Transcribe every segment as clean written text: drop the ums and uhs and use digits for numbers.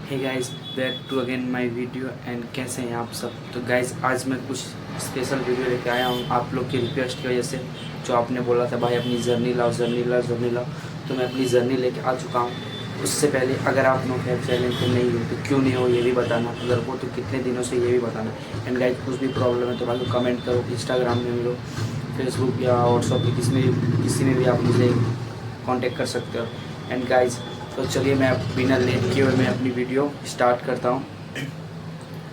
Hey guys, back to again my video and कैसे हैं आप सब। तो गाइस आज मैं कुछ स्पेशल वीडियो लेके आया हूँ आप लोग की रिक्वेस्ट की वजह से। जो आपने बोला था भाई अपनी जर्नी लाओ जर्नी लाओ जर्नी लाओ, तो मैं अपनी जर्नी लेके आ चुका हूँ। उससे पहले अगर आप नो फैब चैलेंज पे नहीं हो तो क्यों नहीं हो ये भी बताना, अगर हो तो कितने दिनों से ये भी बताना। एंड गाइस कुछ भी प्रॉब्लम है तो भाई कमेंट करो, इंस्टाग्राम में मिलो, फेसबुक या व्हाट्सअप पे किसी में भी आप मुझे कांटेक्ट कर सकते हो। एंड गाइस तो चलिए मैं बिना लेट किए हुए मैं अपनी वीडियो स्टार्ट करता हूँ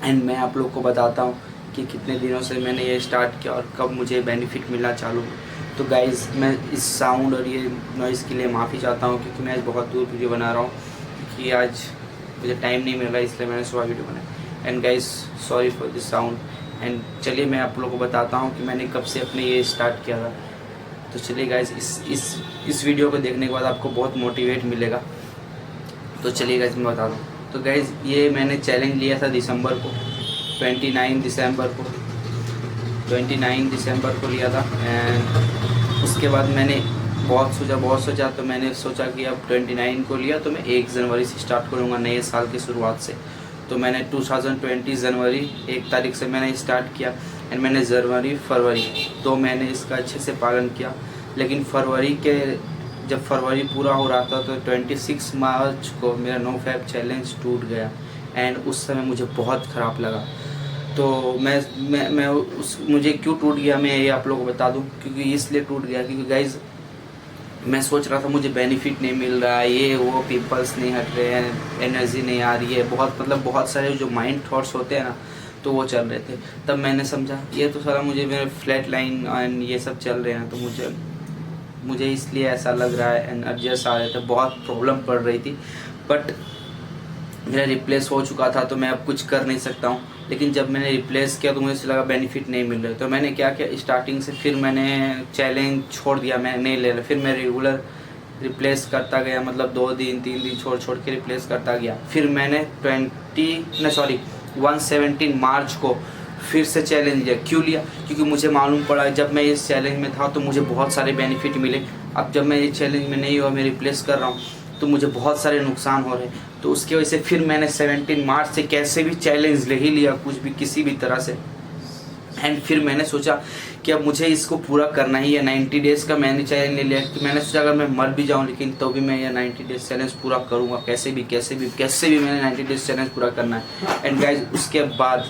एंड मैं आप लोग को बताता हूँ कि कितने दिनों से मैंने ये स्टार्ट किया और कब मुझे बेनिफिट मिलना चालू। तो गाइज़ मैं इस साउंड और ये नॉइज़ के लिए माफ़ी चाहता हूँ क्योंकि मैं आज बहुत दूर वीडियो बना रहा हूँ क्योंकि आज मुझे टाइम नहीं मिल रहा, इसलिए मैंने सुबह वीडियो बनाया। And guys sorry for this sound. And चलिए मैं आप लोगों को बताता हूँ कि मैंने कब से अपने ये स्टार्ट किया था। तो चलिए गाइज़ इस वीडियो को देखने के बाद आपको बहुत मोटिवेट मिलेगा। तो चलिए गाइस मैं बता दूँ। तो गाइस ये मैंने चैलेंज लिया था दिसंबर को, 29 दिसंबर को लिया था। एंड उसके बाद मैंने बहुत सोचा तो मैंने सोचा कि अब 29 को लिया तो मैं 1 जनवरी से स्टार्ट करूँगा नए साल की शुरुआत से। तो मैंने 2020 जनवरी 1 तारीख से मैंने स्टार्ट किया एंड मैंने जनवरी फरवरी 2 महीने इसका अच्छे से पालन किया। लेकिन जब फरवरी पूरा हो रहा था तो 26 मार्च को मेरा नो फैब चैलेंज टूट गया एंड उस समय मुझे बहुत ख़राब लगा। तो मुझे क्यों टूट गया मैं ये आप लोगों को बता दूं। क्योंकि इसलिए टूट गया क्योंकि गाइज मैं सोच रहा था मुझे बेनिफिट नहीं मिल रहा है, ये वो पिंपल्स नहीं हट रहे हैं, एनर्जी नहीं आ रही है, बहुत सारे जो माइंड थॉट्स होते हैं ना तो वो चल रहे थे। तब मैंने समझा ये तो सारा मुझे मेरे फ्लैट लाइन एंड ये सब चल रहे हैं, तो मुझे इसलिए ऐसा लग रहा है एंड एडजस्ट आ रहे थे, बहुत प्रॉब्लम पड़ रही थी। बट मेरा रिप्लेस हो चुका था तो मैं अब कुछ कर नहीं सकता हूँ। लेकिन जब मैंने रिप्लेस किया तो मुझे लगा बेनिफिट नहीं मिल रहा, तो मैंने क्या किया स्टार्टिंग से फिर मैंने चैलेंज छोड़ दिया, मैं नहीं ले रहा। फिर मैं रेगुलर रिप्लेस करता गया, मतलब 2 दिन 3 दिन छोड़ छोड़ के रिप्लेस करता गया। फिर मैंने 117 मार्च को फिर से चैलेंज लिया। क्यों लिया? क्योंकि मुझे मालूम पड़ा जब मैं इस चैलेंज में था तो मुझे बहुत सारे बेनिफिट मिले। अब जब मैं इस चैलेंज में नहीं हुआ, मैं रिप्लेस कर रहा हूँ तो मुझे बहुत सारे नुकसान हो रहे हैं। तो उसकी वजह से फिर मैंने 17 मार्च से कैसे भी चैलेंज ले ही लिया, कुछ भी किसी भी तरह से। एंड फिर मैंने सोचा कि अब मुझे इसको पूरा करना ही है। 90 डेज़ का मैंने चैलेंज ले लिया कि मैंने सोचा अगर मैं मर भी जाऊं लेकिन तो भी मैं ये 90 डेज चैलेंज पूरा करूंगा, कैसे भी मैंने 90 डेज चैलेंज पूरा करना है। एंड गाइज उसके बाद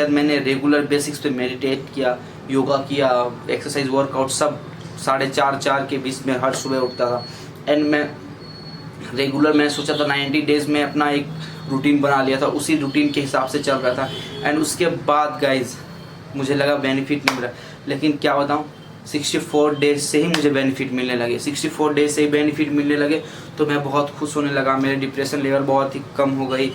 मैंने रेगुलर बेसिक्स पे मेडिटेट किया, योगा किया, एक्सरसाइज वर्कआउट सब 4:30 के बीच में हर सुबह उठता था। एंड मैंने सोचा था 90 डेज़ में अपना एक रूटीन बना लिया था, उसी रूटीन के हिसाब से चल रहा था। एंड उसके बाद गाइज मुझे लगा बेनिफिट नहीं मिला, लेकिन क्या बताऊँ 64 डेज से ही मुझे बेनिफिट मिलने लगे। 64 डेज से ही बेनिफिट मिलने लगे तो मैं बहुत खुश होने लगा। मेरे डिप्रेशन लेवल बहुत ही कम हो गई,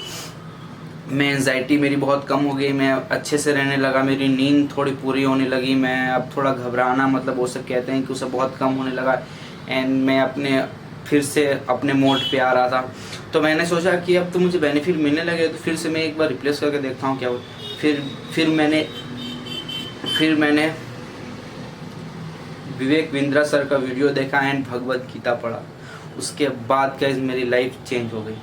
मैं एंजाइटी मेरी बहुत कम हो गई, मैं अच्छे से रहने लगा, मेरी नींद थोड़ी पूरी होने लगी, मैं अब थोड़ा घबराना मतलब वो सब कहते हैं कि उसे बहुत कम होने लगा। एंड मैं फिर से अपने मोड पे आ रहा था। तो मैंने सोचा कि अब तो मुझे बेनिफिट मिलने लगे तो फिर से मैं एक बार रिप्लेस करके देखता हूँ क्या हो। फिर मैंने विवेक बिंद्रा सर का वीडियो देखा एंड भगवत गीता पढ़ा। उसके बाद गाइस मेरी लाइफ चेंज हो गई।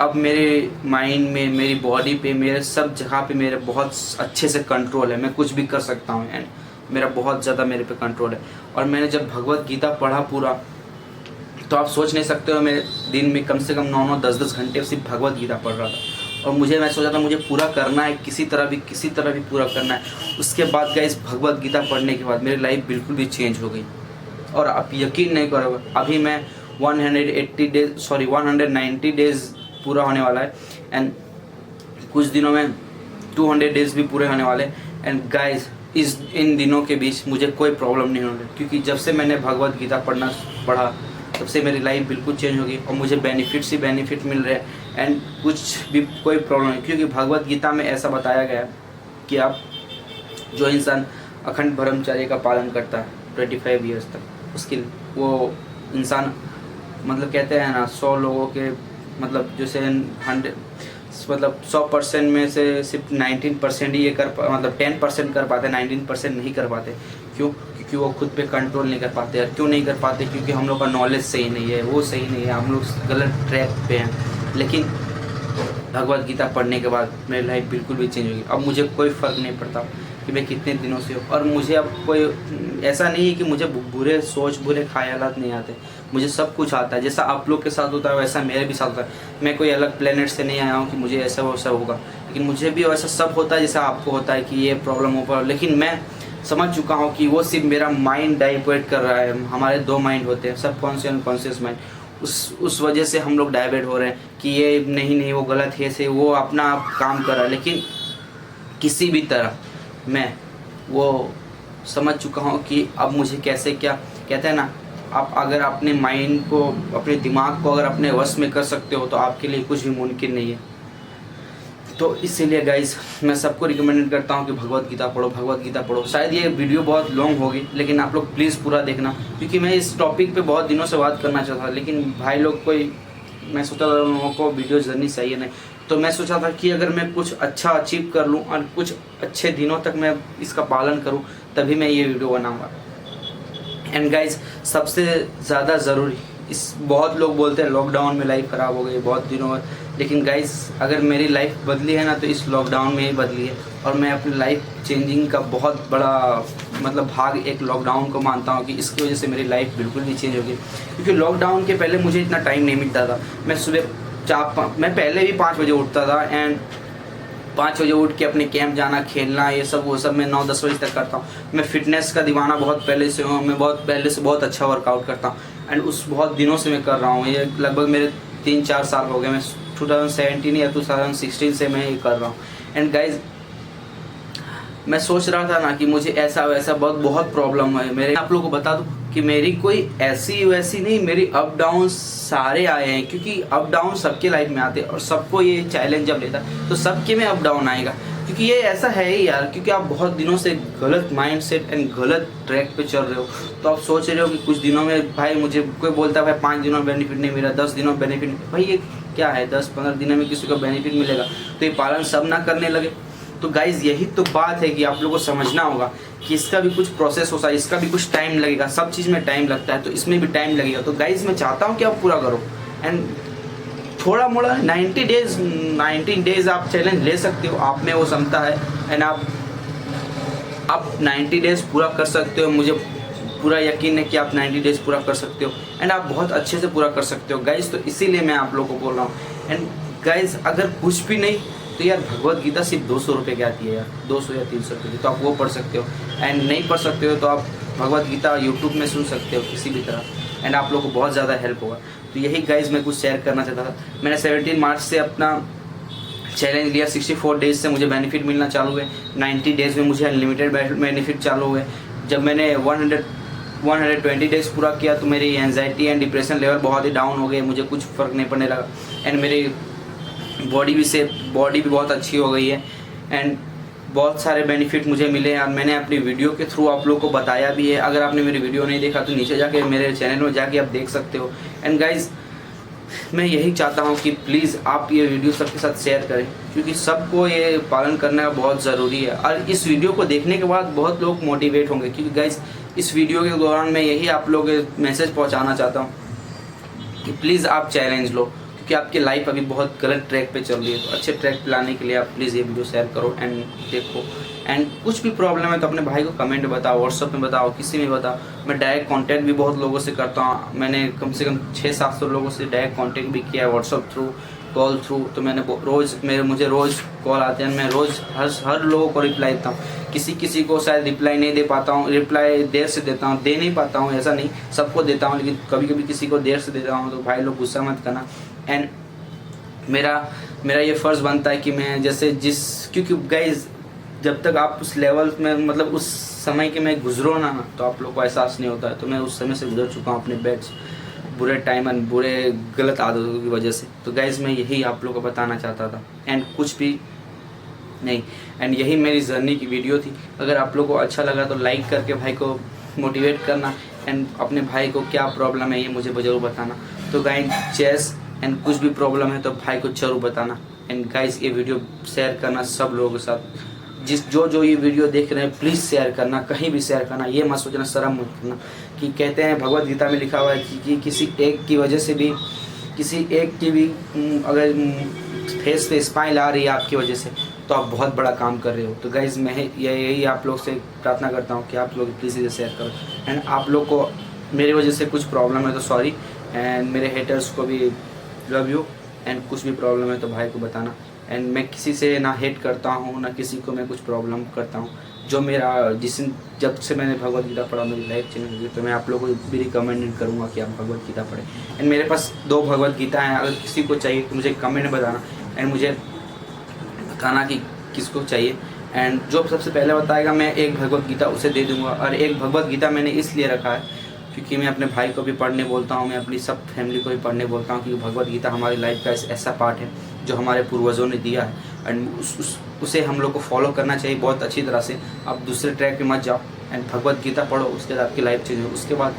अब मेरे माइंड में, मेरी बॉडी पे, मेरे सब जगह पे मेरे बहुत अच्छे से कंट्रोल है, मैं कुछ भी कर सकता हूँ एंड मेरा बहुत ज़्यादा मेरे पे कंट्रोल है। और मैंने जब भगवत गीता पढ़ा पूरा तो आप सोच नहीं सकते हो, मैं दिन में कम से कम 9-9 10-10 घंटे सिर्फ भगवत गीता पढ़ रहा था। और मैं सोचा था मुझे पूरा करना है, किसी तरह भी पूरा करना है। उसके बाद गाइस भगवत गीता पढ़ने के बाद मेरी लाइफ बिल्कुल भी चेंज हो गई। और आप यकीन नहीं करोगे, अभी मैं 190 डेज़ पूरा होने वाला है एंड कुछ दिनों में 200 डेज़ भी पूरे होने वाले। एंड गाइस इन दिनों के बीच मुझे कोई प्रॉब्लम नहीं हो रही, क्योंकि जब से मैंने भगवत गीता पढ़ा तब से मेरी लाइफ बिल्कुल चेंज हो गई और मुझे बेनिफिट मिल रहे हैं एंड कुछ भी कोई प्रॉब्लम नहीं। क्योंकि भगवत गीता में ऐसा बताया गया कि आप जो इंसान अखंड ब्रह्मचर्य का पालन करता है 25 ईयर्स तक, उसकी वो इंसान मतलब कहते हैं ना 100 लोगों के मतलब जैसे 100% में से सिर्फ 19% ही ये मतलब 10% कर पाते, 19% नहीं कर पाते। क्यों? क्योंकि वो खुद पे कंट्रोल नहीं कर पाते। और क्यों नहीं कर पाते? क्योंकि हम लोग का नॉलेज सही नहीं है, वो सही नहीं है, हम लोग गलत ट्रैक पे हैं। लेकिन भगवत गीता पढ़ने के बाद मेरी लाइफ बिल्कुल भी चेंज होगी। अब मुझे कोई फ़र्क नहीं पड़ता कि मैं कितने दिनों से हूँ, और मुझे अब कोई ऐसा नहीं है कि मुझे बुरे सोच, बुरे ख्यालात नहीं आते। मुझे सब कुछ आता है। जैसा आप लोग के साथ होता है वैसा मेरे भी साथ होता है। मैं कोई अलग प्लेनेट से नहीं आया हूँ कि मुझे ऐसा वैसा होगा, लेकिन मुझे भी वैसा सब होता है जैसा आपको होता है कि ये प्रॉब्लम होगा। लेकिन मैं समझ चुका हूँ कि वो सिर्फ मेरा माइंड डाइवर्ट कर रहा है। हमारे दो माइंड होते हैं, सबकॉन्शियस और कॉन्शियस माइंड। उस वजह से हम लोग डाइवर्ट हो रहे हैं कि ये नहीं वो गलत है, से वो अपना आप काम कर रहा है। लेकिन किसी भी तरह मैं वो समझ चुका हूँ कि अब मुझे कैसे, क्या कहते हैं ना, आप अगर अपने माइंड को, अपने दिमाग को अगर अपने वश में कर सकते हो तो आपके लिए कुछ भी मुमकिन नहीं है। तो इसीलिए गाइज मैं सबको रिकमेंड करता हूँ कि भगवत गीता पढ़ो, भगवत गीता पढ़ो। शायद ये वीडियो बहुत लॉन्ग होगी, लेकिन आप लोग प्लीज़ पूरा देखना, क्योंकि मैं इस टॉपिक पे बहुत दिनों से बात करना चाहता था। लेकिन भाई लोग कोई, मैं सोचा था उन लोगों को वीडियो जर्नी सही है नहीं, तो मैं सोचा था कि अगर मैं कुछ अच्छा अचीव कर लूँ और कुछ अच्छे दिनों तक मैं इसका पालन करूँ, तभी मैं ये वीडियो बनाऊँगा। एंड गाइज सबसे ज़्यादा ज़रूरी, इस बहुत लोग बोलते हैं लॉकडाउन में लाइफ ख़राब हो गई बहुत दिनों में, लेकिन गाइज अगर मेरी लाइफ बदली है ना तो इस लॉकडाउन में ही बदली है। और मैं अपनी लाइफ चेंजिंग का बहुत बड़ा मतलब भाग एक लॉकडाउन को मानता हूँ कि इसकी वजह से मेरी लाइफ बिल्कुल भी चेंज हो गई। क्योंकि लॉकडाउन के पहले मुझे इतना टाइम नहीं मिलता था। मैं सुबह मैं पहले भी 5 बजे उठता था, एंड 5 बजे उठ के अपने कैंप जाना, खेलना, ये सब वो सब मैं 9-10 बजे तक करता हूँ। मैं फिटनेस का दीवाना बहुत पहले से हूँ। मैं बहुत पहले से बहुत अच्छा वर्कआउट करता हूँ, एंड उस बहुत दिनों से मैं कर रहा हूँ। ये लगभग मेरे 3-4 साल हो गए। मैं 2017 या 2016 से मैं ये कर रहा हूँ। एंड गाइज मैं सोच रहा था ना कि मुझे ऐसा वैसा बहुत प्रॉब्लम है मेरे। आप लोगों को बता दूं कि मेरी कोई ऐसी वैसी नहीं, मेरी अप डाउन सारे आए हैं। क्योंकि अप डाउन सबके लाइफ में आते हैं, और सबको ये चैलेंज जब लेता है तो सबके में अप डाउन आएगा। क्योंकि ये ऐसा है ही यार, क्योंकि आप बहुत दिनों से गलत माइंडसेट एंड गलत ट्रैक पे चल रहे हो। तो आप सोच रहे हो कि कुछ दिनों में, भाई मुझे कोई बोलता है भाई 5 दिनों में बेनिफिट नहीं मिला, 10 दिनों में बेनिफिट, भाई ये क्या है, 10-15 दिनों में किसी को बेनिफिट मिलेगा तो ये पालन सब ना करने लगे। तो गाइज यही तो बात है कि आप लोगों को समझना होगा कि इसका भी कुछ प्रोसेस होता है, इसका भी कुछ टाइम लगेगा। सब चीज़ में टाइम लगता है, तो इसमें भी टाइम लगेगा। तो गाइज मैं चाहता हूँ कि आप पूरा करो, एंड थोड़ा मोड़ा 19 डेज आप चैलेंज ले सकते हो, आप में वो क्षमता है, एंड आप 90 डेज पूरा कर सकते हो। मुझे पूरा यकीन है कि आप 90 डेज पूरा कर सकते हो, एंड आप बहुत अच्छे से पूरा कर सकते हो गाइज। तो इसीलिए मैं आप लोगों को बोल रहा हूँ। एंड गाइज अगर कुछ भी नहीं तो यार भगवत गीता सिर्फ 200 रुपये की आती है यार, 200 या 300 रुपये की, तो आप वो पढ़ सकते हो। एंड नहीं पढ़ सकते हो तो आप भगवत गीता यूट्यूब में सुन सकते हो किसी भी तरह, एंड आप लोगों को बहुत ज़्यादा हेल्प होगा। तो यही गाइज मैं कुछ शेयर करना चाहता था। मैंने 17 मार्च से अपना चैलेंज लिया। 64 डेज से मुझे बेनिफिट मिलना चालू हुए। 90 डेज में मुझे अनलिमिटेड बेनिफिट चालू हुए। जब मैंने 120 डेज पूरा किया तो मेरी एंजाइटी एंड डिप्रेशन लेवल बहुत ही डाउन हो गए, मुझे कुछ फ़र्क नहीं पड़ने लगा। एंड मेरी बॉडी भी बहुत अच्छी हो गई है, एंड बहुत सारे बेनिफिट मुझे मिले। और मैंने अपनी वीडियो के थ्रू आप लोग को बताया भी है। अगर आपने मेरी वीडियो नहीं देखा तो नीचे जाके मेरे चैनल में जाके आप देख सकते हो। एंड गाइज मैं यही चाहता हूँ कि प्लीज़ आप ये वीडियो सबके साथ शेयर करें, क्योंकि सबको ये पालन करना बहुत ज़रूरी है। और इस वीडियो को देखने के बाद बहुत लोग मोटिवेट होंगे, क्योंकि गाइज इस वीडियो के दौरान मैं यही आप लोग मैसेज पहुँचाना चाहता हूँ कि प्लीज़ आप चैलेंज लो, क्योंकि आपकी लाइफ अभी बहुत गलत ट्रैक पे चल रही है। तो अच्छे ट्रैक पे लाने के लिए आप प्लीज़ ये वीडियो शेयर करो एंड देखो। एंड कुछ भी प्रॉब्लम है तो अपने भाई को कमेंट में बताओ, व्हाट्सअप में बताओ, किसी में बताओ। मैं डायरेक्ट कांटेक्ट भी बहुत लोगों से करता हूँ। मैंने कम से कम 600-700 लोगों से डायरेक्ट कांटेक्ट भी किया है, व्हाट्सअप थ्रू, कॉल थ्रू। तो मैंने मुझे रोज़ कॉल आते हैं, मैं रोज़ हर लोगों को रिप्लाई देता हूँ। किसी को शायद रिप्लाई नहीं दे पाता हूँ, रिप्लाई देर से देता हूँ, दे नहीं पाता हूँ, ऐसा नहीं, सबको देता हूँ, लेकिन कभी कभी किसी को देर से देता हूँ। तो भाई लोग गुस्सा मत करना। एंड मेरा ये फ़र्ज़ बनता है कि मैं क्योंकि गाइज जब तक आप उस लेवल में, मतलब उस समय के में गुजरो ना तो आप लोग को एहसास नहीं होता है। तो मैं उस समय से गुजर चुका हूँ अपने बैड्स, बुरे टाइम और बुरे गलत आदतों की वजह से। तो गाइज मैं यही आप लोगों को बताना चाहता था, एंड कुछ भी नहीं। एंड यही मेरी जर्नी की वीडियो थी। अगर आप लोगों को अच्छा लगा तो लाइक करके भाई को मोटिवेट करना, एंड अपने भाई को क्या प्रॉब्लम है ये मुझे ज़रूर बताना। तो गाइज चेस एंड कुछ भी प्रॉब्लम है तो भाई को ज़रूर बताना। एंड गाइज ये वीडियो शेयर करना सब लोगों के साथ। जो ये वीडियो देख रहे हैं प्लीज़ शेयर करना, कहीं भी शेयर करना, ये मत सोचना, शर्म मत करना कि कहते हैं भगवत गीता में लिखा हुआ है कि किसी एक की वजह से भी, किसी एक की भी अगर फेस पे स्माइल आ रही है आपकी वजह से, तो आप बहुत बड़ा काम कर रहे हो। तो गाइज़ मैं यही आप लोग से प्रार्थना करता हूँ कि आप लोग प्लीज़ इसे शेयर करो। एंड आप लोग को मेरी वजह से कुछ प्रॉब्लम है तो सॉरी, एंड मेरे हेटर्स को भी लव यू, एंड कुछ भी प्रॉब्लम है तो भाई को बताना। एंड मैं किसी से ना हेट करता हूँ, ना किसी को मैं कुछ प्रॉब्लम करता हूँ। जो मेरा जब से मैंने भगवत गीता पढ़ा मेरी लाइफ चेंज हुई, तो मैं आप लोगों को भी रिकमेंड करूँगा कि आप भगवत गीता पढ़ें। एंड मेरे पास 2 भगवत गीता हैं, अगर किसी को चाहिए तो मुझे कमेंट में बताना, एंड मुझे बताना कि किसको चाहिए। एंड जो सबसे पहले बताएगा मैं एक भगवत गीता उसे दे दूँगा। और एक भगवत गीता मैंने इसलिए रखा है क्योंकि मैं अपने भाई को भी पढ़ने बोलता हूँ, मैं अपनी सब फैमिली को भी पढ़ने बोलता हूँ, क्योंकि भगवत गीता हमारी लाइफ का ऐसा पार्ट है जो हमारे पूर्वजों ने दिया है। एंड उसे हम लोग को फॉलो करना चाहिए बहुत अच्छी तरह से। आप दूसरे ट्रैक पे मत जाओ, एंड भगवत गीता पढ़ो, उसके बाद आपकी लाइफ चेंज हो, उसके बाद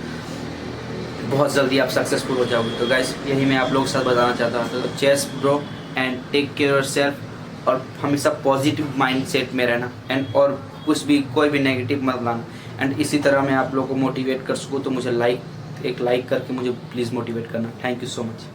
बहुत जल्दी आप सक्सेसफुल हो जाओगे। तो गाइस यही मैं आप लोगों के साथ बताना चाहता हूँ। तो चेस bro, and take care yourself, और हमेशा पॉजिटिव माइंडसेट में रहना, एंड और कुछ भी कोई भी नेगेटिव मत लाना। एंड इसी तरह मैं आप लोगों को मोटिवेट कर सकूँ तो मुझे एक लाइक करके मुझे प्लीज़ मोटिवेट करना। Thank you so much.